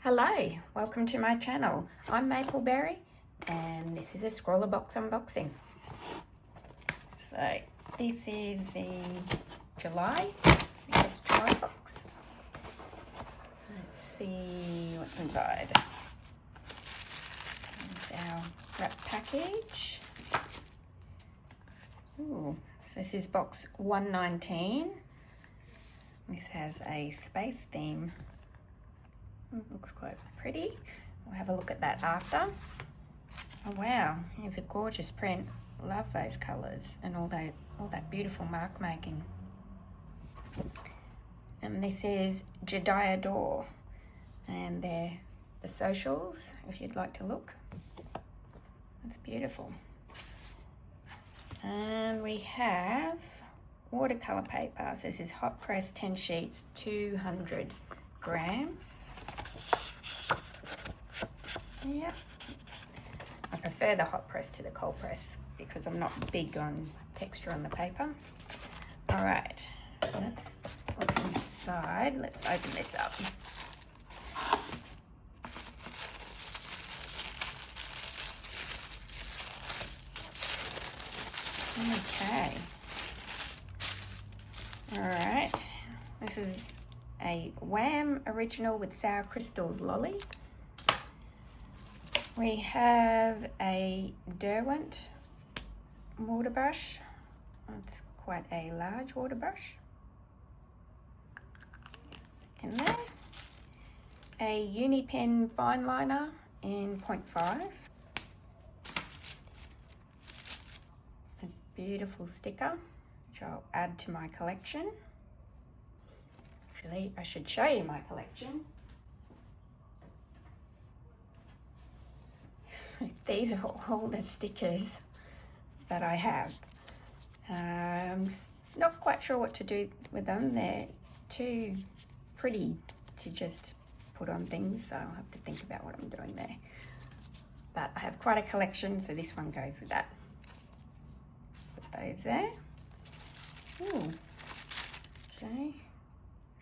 Hello, welcome to my channel. I'm Mapleberry and this is a Scrawlrbox unboxing. So this is the July box. Let's see what's inside. Here's our wrap package. Ooh, so this is box 119. This has a space theme. Looks quite pretty. We'll have a look at that after. Oh wow, here's a gorgeous print. Love those colours and all that beautiful mark making. And this is Jediah Door, and they're the socials if you'd like to look. That's beautiful. And we have watercolour paper. So this is hot press 10 sheets, 200 grams. Yeah, I prefer the hot press to the cold press because I'm not big on texture on the paper. All right, that's what's inside. Let's open this up. Okay. All right, this is a Wham original with sour crystals lolly. We have a Derwent water brush. It's quite a large water brush. In there. A Unipen fine liner in 0.5. A beautiful sticker, which I'll add to my collection. Actually, I should show you my collection. These are all the stickers that I have. I'm not quite sure what to do with them. They're too pretty to just put on things, so I'll have to think about what I'm doing there. But I have quite a collection, so this one goes with that. Put those there. Ooh. Okay.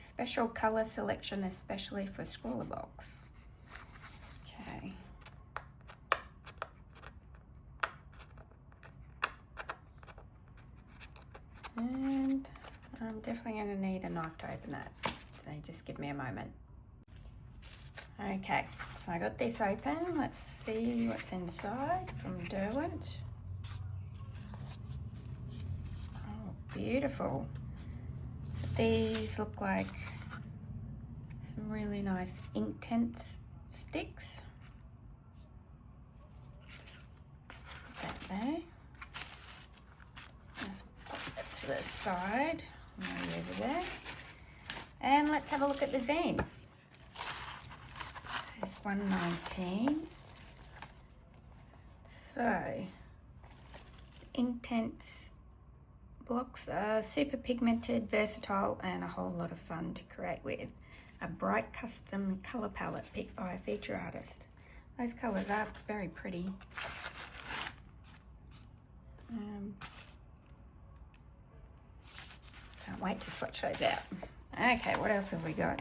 Special colour selection, especially for Scrawlrbox. Okay. And I'm definitely going to need a knife to open that, so just give me a moment. Okay, so I got this open. Let's see what's inside from Derwent. Oh, beautiful. So these look like some really nice Inktense sticks. Put that there. To the side, maybe over there, and let's have a look at the zine. It's 119. So, Inktense blocks are super pigmented, versatile, and a whole lot of fun to create with. A bright custom colour palette picked by a feature artist. Those colours are very pretty. Can't wait to swatch those out. Okay, what else have we got?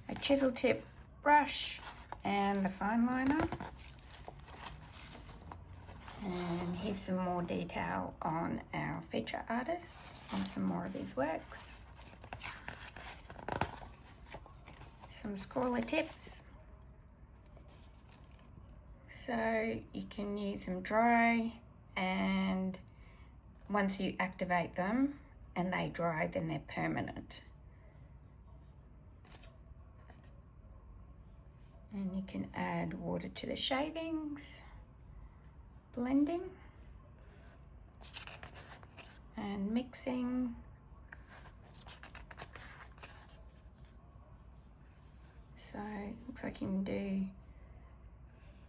A chisel tip brush and the fine liner. And here's some more detail on our feature artist and some more of his works. Some scrawler tips. So you can use them dry, and once you activate them and they dry, then they're permanent. And you can add water to the shavings, blending and mixing. So it looks like you can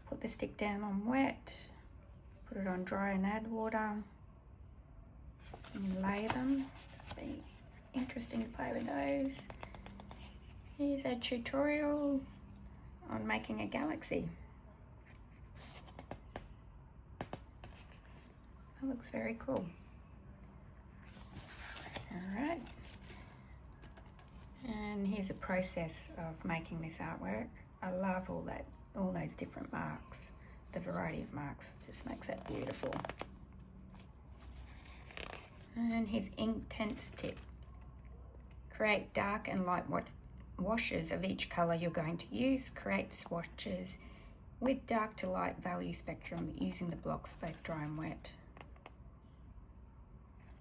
put the stick down on wet, put it on dry and add water, and lay them. It's be interesting to play with those. Here's a tutorial on making a galaxy. That looks very cool. All right. And here's a process of making this artwork. I love all those different marks. The variety of marks just makes that beautiful. And his ink tints tip. Create dark and light washes of each color you're going to use. Create swatches with dark to light value spectrum using the blocks both dry and wet.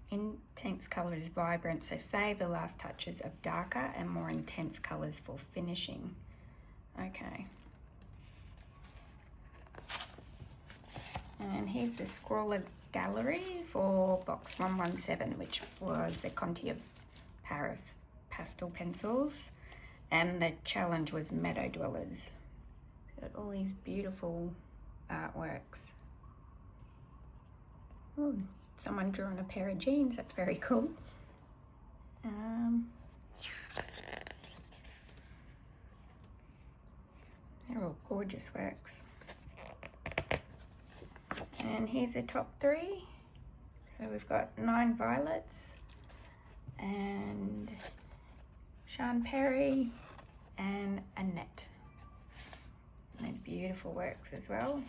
Intense color is vibrant, so save the last touches of darker and more intense colors for finishing. Okay. And here's the Scrawler Gallery for box 117, which was the Conti of Paris pastel pencils, and the challenge was Meadow Dwellers. Got all these beautiful artworks. Ooh, someone drew on a pair of jeans, that's very cool. They're all gorgeous works. And here's the top three. So we've got 9 Violets and Sean Perry and Annette. And they're beautiful works as well.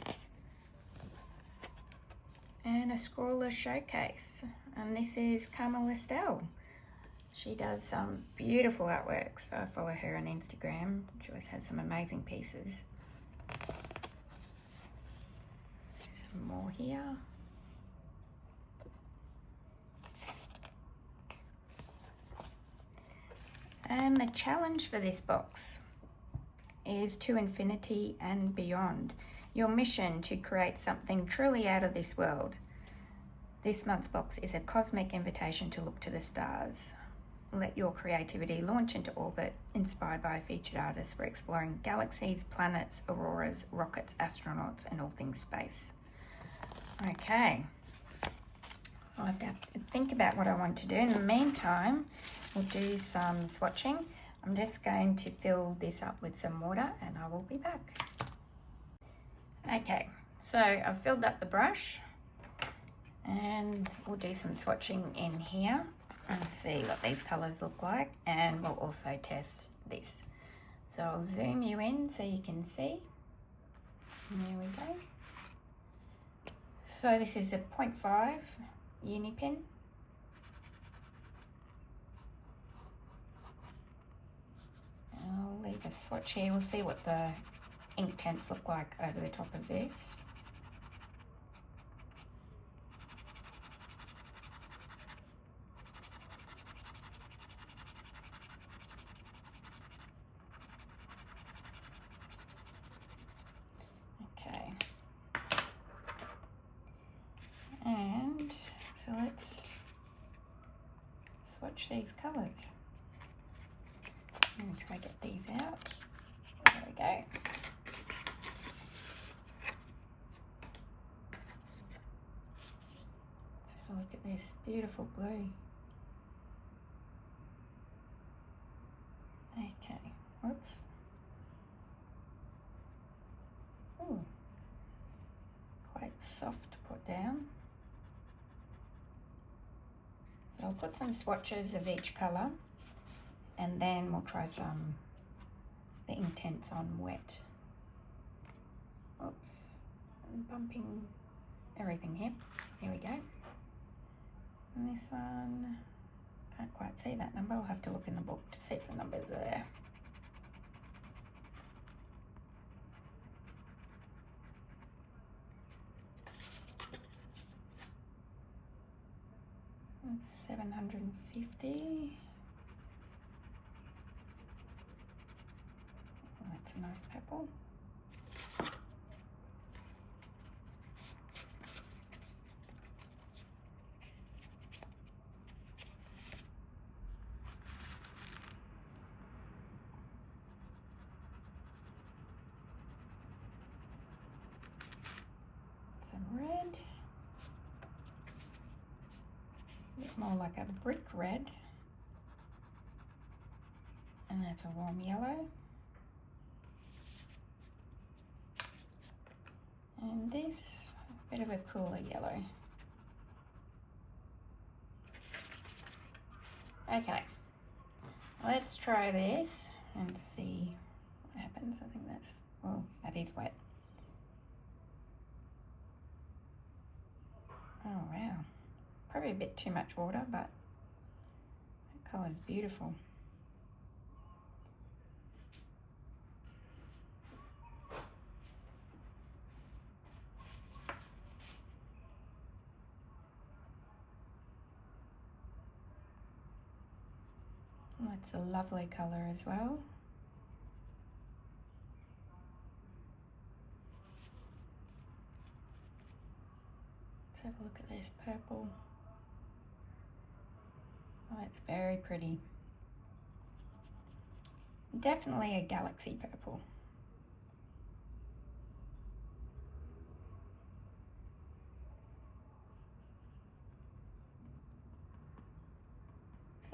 And a Scrawler Showcase. And this is Carmel Estelle. She does some beautiful artworks. I follow her on Instagram. She always has some amazing pieces. Some more here. And the challenge for this box is to infinity and beyond. Your mission to create something truly out of this world. This month's box is a cosmic invitation to look to the stars. Let your creativity launch into orbit, inspired by featured artists for exploring galaxies, planets, auroras, rockets, astronauts, and all things space. Okay, I'll have to think about what I want to do. In the meantime, we'll do some swatching. I'm just going to fill this up with some water and I will be back. Okay, so I've filled up the brush and we'll do some swatching in here and see what these colors look like, and we'll also test this. So I'll zoom you in so you can see. There we go. So this is a 0.5 uni pin. I'll leave a swatch here. We'll see what the ink tints look like over the top of this. Okay. And so let's swatch these colours. I'm going to try to get these out. There we go. So look at this beautiful blue. Okay, whoops. Ooh, quite soft to put down. So I'll put some swatches of each colour and then we'll try the ink tints on wet. Oops, I'm bumping everything here. Here we go. And this one, can't quite see that number. I'll have to look in the book to see if the numbers are there. That's 750. Oh, that's a nice purple. Some red. A bit more like a brick red. And that's a warm yellow. And this, a bit of a cooler yellow. Okay, let's try this and see what happens. I think that's is wet. Oh wow, probably a bit too much water, but that colour is beautiful. Oh, it's a lovely colour as well. Let's have a look at this purple. Oh, it's very pretty. Definitely a galaxy purple.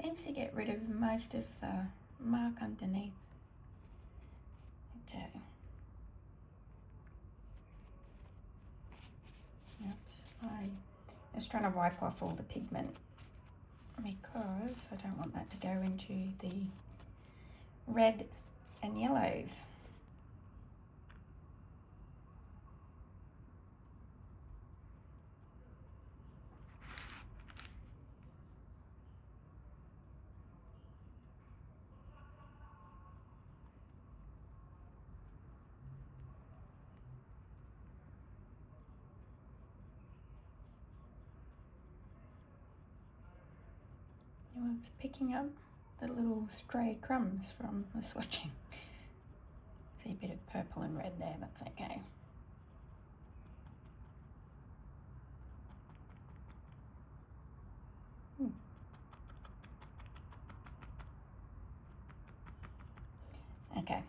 Seems to get rid of most of the mark underneath. Okay. Oops, I'm just trying to wipe off all the pigment because I don't want that to go into the red and yellows. Well, it's picking up the little stray crumbs from the swatching. See a bit of purple and red there, that's okay. Okay.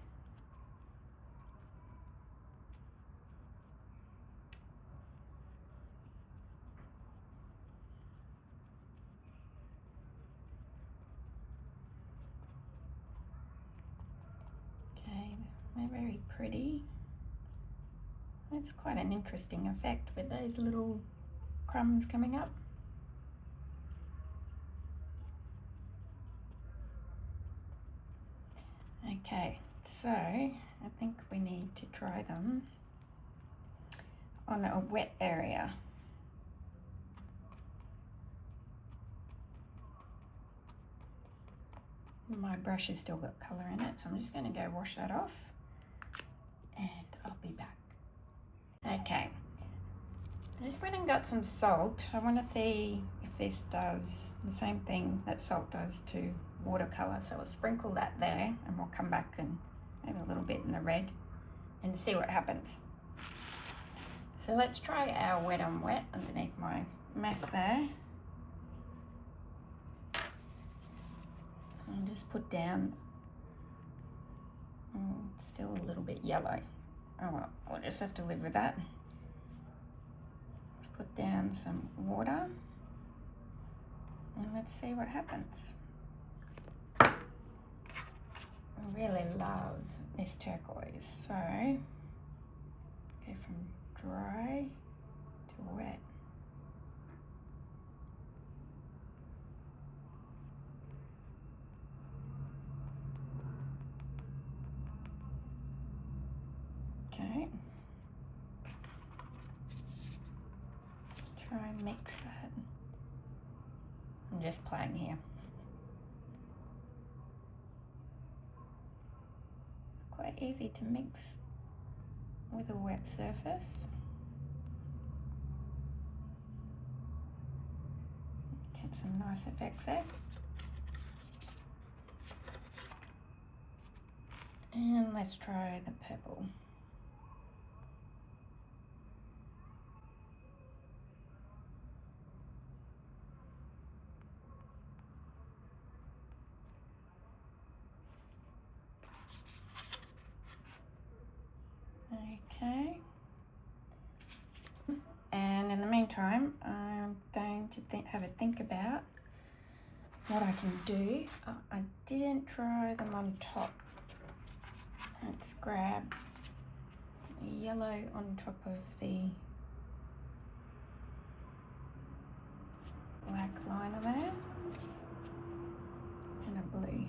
Okay, they're very pretty. It's quite an interesting effect with those little crumbs coming up. Okay, so I think we need to try them on a wet area. My brush has still got colour in it, so I'm just going to go wash that off and I'll be back. Okay, I just went and got some salt. I want to see if this does the same thing that salt does to watercolour. So I'll sprinkle that there and we'll come back and maybe a little bit in the red and see what happens. So let's try our wet on wet underneath my mess there. I'll just put down, it's still a little bit yellow. Oh well, I'll just have to live with that. Let's put down some water and let's see what happens. I really love this turquoise, so go from dry to wet. Okay, let's try and mix that. I'm just playing here. Quite easy to mix with a wet surface. Get some nice effects there. And let's try the purple. Okay, and in the meantime I'm going to have a think about what I can do. I didn't try them on top. Let's grab a yellow on top of the black liner there and a blue.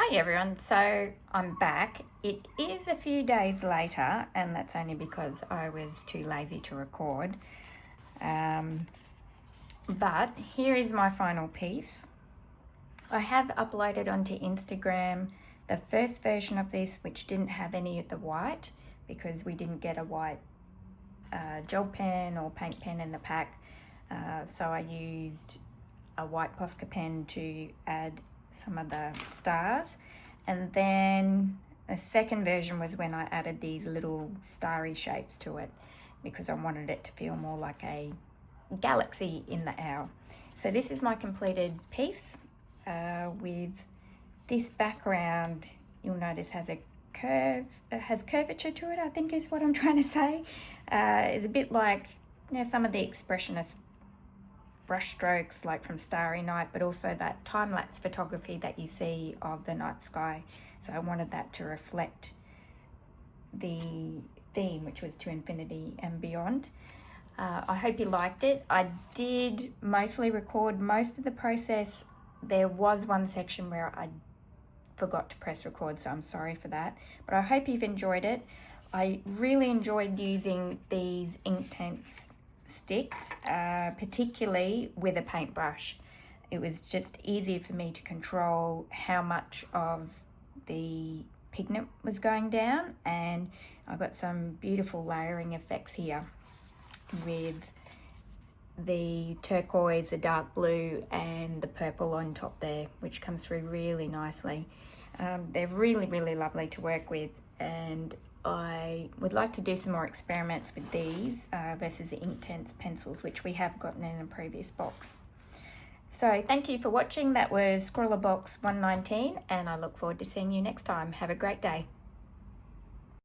Hi everyone, so I'm back. It is a few days later, and that's only because I was too lazy to record. But here is my final piece. I have uploaded onto Instagram the first version of this, which didn't have any of the white because we didn't get a white gel pen or paint pen in the pack. So I used a white Posca pen to add some of the stars, and then a second version was when I added these little starry shapes to it because I wanted it to feel more like a galaxy in the owl. So this is my completed piece with this background. You'll notice has a curve, it has curvature to it, I think is what I'm trying to say. It's a bit like, you know, some of the expressionist brush strokes like from Starry Night, but also that time-lapse photography that you see of the night sky. So I wanted that to reflect the theme, which was to infinity and beyond. I hope you liked it. I did mostly record most of the process. There was one section where I forgot to press record, so I'm sorry for that, but I hope you've enjoyed it. I really enjoyed using these Inktense sticks, particularly with a paintbrush. It was just easier for me to control how much of the pigment was going down, and I got some beautiful layering effects here with the turquoise, the dark blue, and the purple on top there, which comes through really nicely. They're really lovely to work with, and I would like to do some more experiments with these versus the Inktense pencils, which we have gotten in a previous box. So thank you for watching. That was Scrawlrbox 119, and I look forward to seeing you next time. Have a great day.